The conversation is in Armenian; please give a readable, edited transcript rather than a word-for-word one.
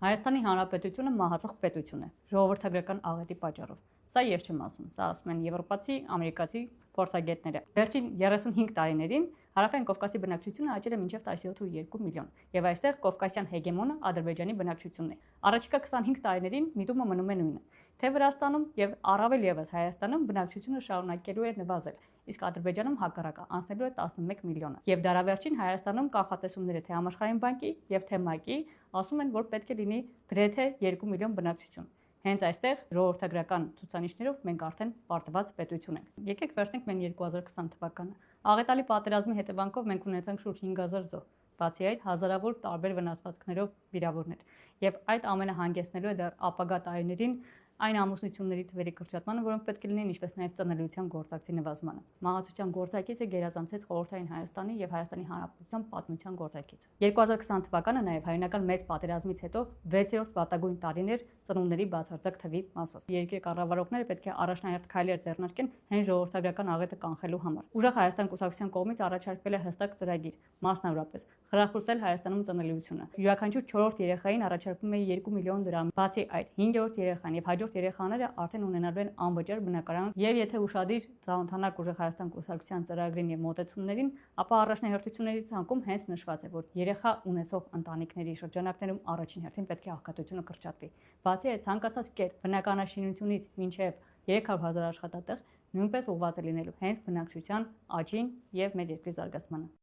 Հայաստանի Հանրապետությունը մահացող պետություն է ժողովրդագրական աղետի պատճառով։ Սա ես չեմ ասում, սա ասում են եվրոպացի, ամերիկացի փորձագետները։ Վերջին 35 տարիներին Հարավային Կովկասի բնակչությունը աճել է մինչև 17.2 միլիոն, եւ այստեղ կովկասյան հեգեմոնը Ադրբեջանի բնակչությունն է։ Առաջիկա 25 տարիներին միտումը մնում է նույնը, թե Վրաստանում եւ առավել եւս Հայաստանում բնակչությունը շարունակելու է նվազել, իսկ Ադրբեջանում հակառակը անցնելու է 11 միլիոնը։ Եվ դարավերջին Հայաստանում կանխատեսումները թե Համաշխարհային բանկի եւ թե ՄԱԿ-ի ասում են, որ պետք է լինի գրեթե 2 միլիոն բնակչություն։ Հենց այստեղ ժողովրդագրական ցուցանիշներով մենք արդեն պարտված պետություն ենք։ Եկեք վերցնենք մենք 2020 թվականը։ Աղետալի պատերազմի հետևանքով մենք ունեցանք շուրջ 5000 զոհ, բացի այդ հազարավոր տարբեր վնասվածքներով վիրավորներ։ Եվ այդ ամենը հանգեցնելու է դեռ ապագա տարիներին այն ամուսնությունների թվերի կրճատմանը, որոնք պետք է լինեն, ինչպես նաև ծնելիության գործակցի նվազմանը։ Մահացության գործակիցը գերազանցեց խորհրդային Հայաստանի եւ Հայաստանի Հանրապետության պատմության գործակիցը։ 2020 թվականը նաև հայրենական մեծ պատերազմից հետո 6-րդ վատագույն տարին էր ծնունդների բացարձակ թվի մասով։ Երկրի կառավարողները պետք է առաջնահերթ քայլեր ձեռնարկեն հենց ժողովրդագրական աղետը կանխելու համար։ Ուժեղ Հայաստան կուսակցության կողմից առաջարկվել է հստակ ծրագիր, մասնավորապես խրախուսել Հայաստանում ծնելիությունը։ Յուրաքանչյուր 4-րդ երեխային առաջարկվում է 2 միլիոն դրամ։ Բացի այդ, 5-րդ երեխան եւ հաջորդ երեխաները արդեն ունենալու են անվճար բնակարան, եւ եթե ուշադիր ծանոթանաք Ուժեղ Հայաստան կուսակցության ծրագրին եւ մոտեցումներին, ապա առաջնահերթությունների ցանկում հենց նշված է, որ երեխա ունեցող ընտանիքների շրջանակներում առաջին հերթին պետք է աղքատությունը կրճատվի։ Բացի այդ, ցանկացած կետ բնականաշինությունից մինչև 300,000 աշխատատեղ նույնպես ուղղված է լինելու հենց բնակչության աճին եւ մեր երկրի զարգացմանը։